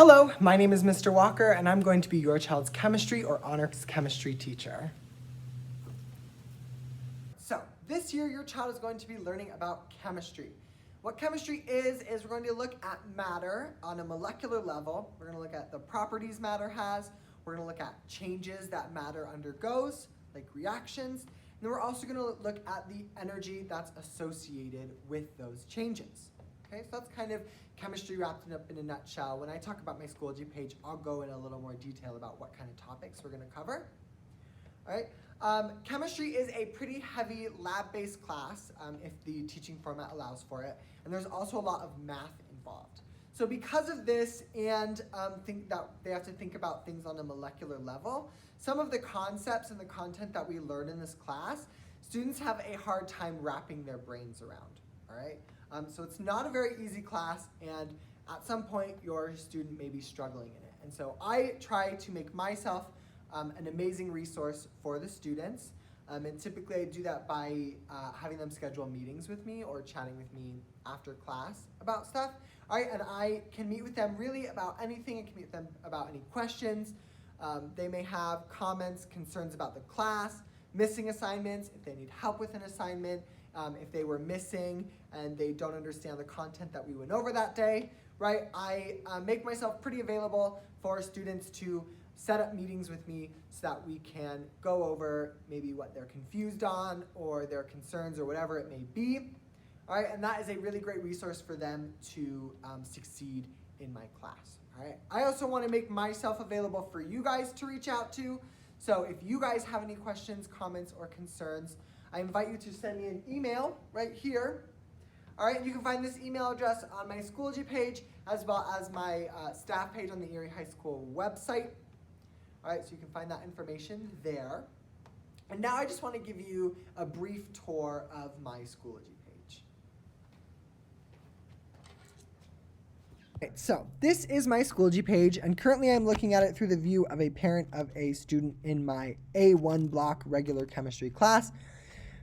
Hello, my name is Mr. Walker, and I'm going to be your child's chemistry or honors chemistry teacher. So, this year your child is going to be learning about chemistry. What chemistry is we're going to look at matter on a molecular level. We're going to look at the properties matter has. We're going to look at changes that matter undergoes, like reactions. And then we're also going to look at the energy that's associated with those changes. Okay, so that's kind of chemistry wrapped up in a nutshell. When I talk about my Schoology page, I'll go in a little more detail about what kind of topics we're going to cover. All right. Chemistry is a pretty heavy lab-based class if the teaching format allows for it, and there's also a lot of math involved. So because of this and think that they have to think about things on a molecular level, some of the concepts and the content that we learn in this class, students have a hard time wrapping their brains around. All right. So it's not a very easy class, and at some point your student may be struggling in it. And so I try to make myself an amazing resource for the students. And typically I do that by having them schedule meetings with me or chatting with me after class about stuff. All right, and I can meet with them really about anything. I can meet with them about any questions. They may have comments, concerns about the class, missing assignments, if they need help with an assignment, if they were missing and they don't understand the content that we went over that day, right? I make myself pretty available for students to set up meetings with me so that we can go over maybe what they're confused on or their concerns or whatever it may be. All right, and that is a really great resource for them to succeed in my class. All right, I also want to make myself available for you guys to reach out to. So if you guys have any questions, comments, or concerns, I invite you to send me an email right here. All right, you can find this email address on my Schoology page as well as my staff page on the Erie High School website. All right, so you can find that information there. And now I just want to give you a brief tour of my Schoology page. Okay, so this is my Schoology page, and currently I'm looking at it through the view of a parent of a student in my A1 block regular chemistry class.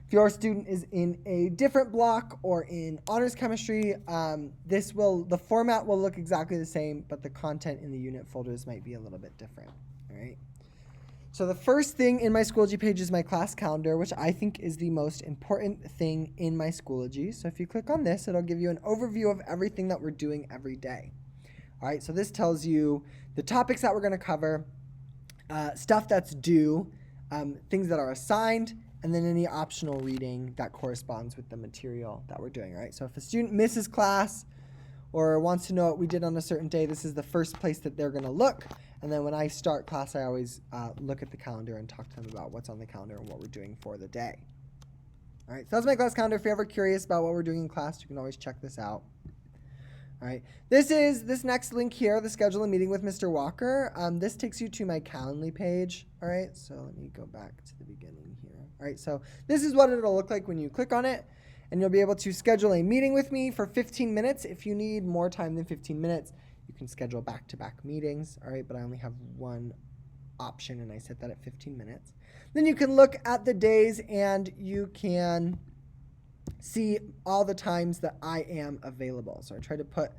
If your student is in a different block or in honors chemistry, the format will look exactly the same, but the content in the unit folders might be a little bit different. All right. So the first thing in my Schoology page is my class calendar, which I think is the most important thing in my Schoology. So if you click on this, it'll give you an overview of everything that we're doing every day. All right. So this tells you the topics that we're going to cover, stuff that's due, things that are assigned, and then any optional reading that corresponds with the material that we're doing, right? So if a student misses class or wants to know what we did on a certain day, this is the first place that they're going to look. And then when I start class, I always look at the calendar and talk to them about what's on the calendar and what we're doing for the day. All right, so that's my class calendar. If you're ever curious about what we're doing in class, you can always check this out. All right, this next link here, the schedule a meeting with Mr. Walker. This takes you to my Calendly page. All right, so let me go back to the beginning here. All right, so this is what it'll look like when you click on it, and you'll be able to schedule a meeting with me for 15 minutes. If you need more time than 15 minutes, you can schedule back-to-back meetings. All right, but I only have one option, and I set that at 15 minutes. Then you can look at the days, and you can see all the times that I am available. So I try to put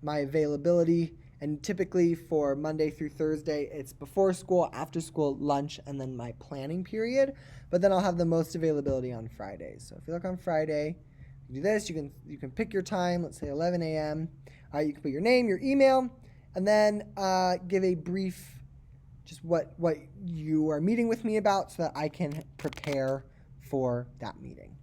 my availability, and typically for Monday through Thursday, it's before school, after school, lunch, and then my planning period. But then I'll have the most availability on Fridays. So if you look on Friday, you do this, you can pick your time, let's say 11 a.m. You can put your name, your email, and then give a brief, just what you are meeting with me about so that I can prepare for that meeting.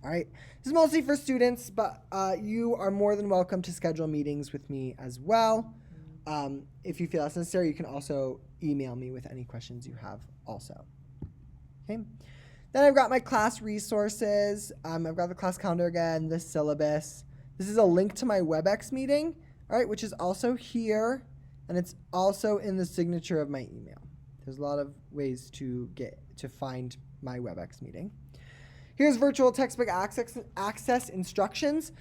All right, this is mostly for students, but you are more than welcome to schedule meetings with me as well. If you feel that's necessary, you can also email me with any questions you have also. Okay, then I've got my class resources. I've got the class calendar again, the syllabus. This is a link to my WebEx meeting, all right, which is also here, and it's also in the signature of my email. There's a lot of ways to find my WebEx meeting. Here's virtual textbook access instructions.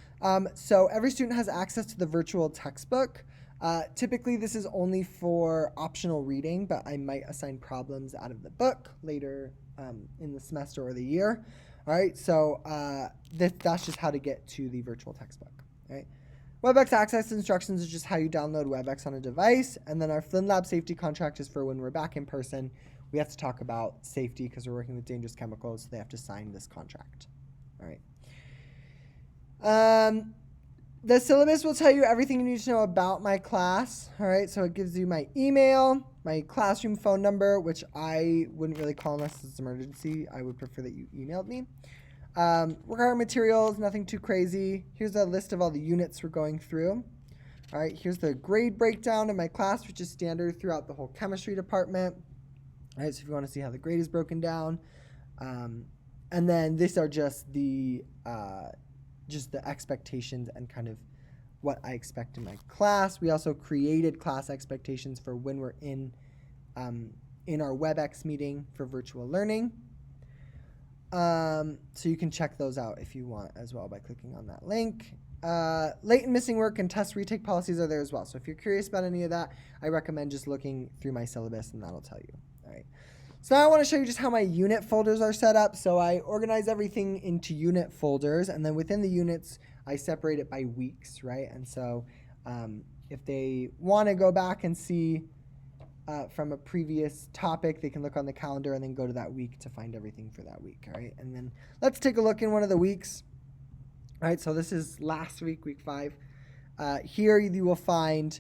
So every student has access to the virtual textbook. Typically, this is only for optional reading, but I might assign problems out of the book later in the semester or the year. All right, so that's just how to get to the virtual textbook. All right. WebEx access instructions is just how you download WebEx on a device. And then our Flynn Lab safety contract is for when we're back in person. We have to talk about safety because we're working with dangerous chemicals. So they have to sign this contract. All right. The syllabus will tell you everything you need to know about my class. All right. So it gives you my email, my classroom phone number, which I wouldn't really call unless it's an emergency. I would prefer that you emailed me. Required materials, nothing too crazy. Here's a list of all the units we're going through. All right, here's the grade breakdown of my class, which is standard throughout the whole chemistry department. All right, so if you want to see how the grade is broken down. And then these are just the expectations and kind of what I expect in my class. We also created class expectations for when we're in our WebEx meeting for virtual learning. So you can check those out if you want as well by clicking on that link. Late and missing work and test retake policies are there as well. So if you're curious about any of that, I recommend just looking through my syllabus and that'll tell you. All right. So now I want to show you just how my unit folders are set up. So I organize everything into unit folders, and then within the units, I separate it by weeks, right? And so if they want to go back and see from a previous topic, they can look on the calendar and then go to that week to find everything for that week, all right? And then let's take a look in one of the weeks. All right, so this is last week, week 5. Here you will find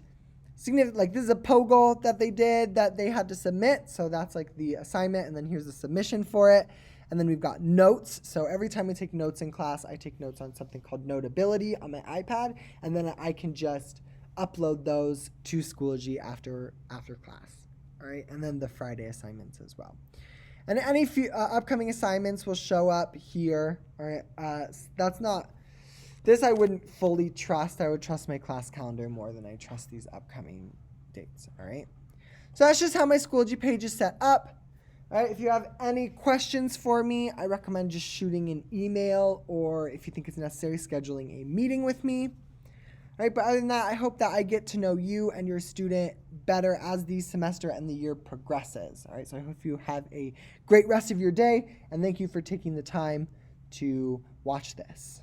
significant, like this is a POGIL that they did that they had to submit. So that's like the assignment, and then here's the submission for it. And then we've got notes. So every time we take notes in class, I take notes on something called Notability on my iPad, and then I can just upload those to Schoology after class. All right, and then the Friday assignments as well. And any upcoming assignments will show up here. All right, this I wouldn't fully trust. I would trust my class calendar more than I trust these upcoming dates. All right, so that's just how my Schoology page is set up. All right, if you have any questions for me, I recommend just shooting an email, or if you think it's necessary, scheduling a meeting with me. All right, but other than that, I hope that I get to know you and your student better as the semester and the year progresses. All right, so I hope you have a great rest of your day, and thank you for taking the time to watch this.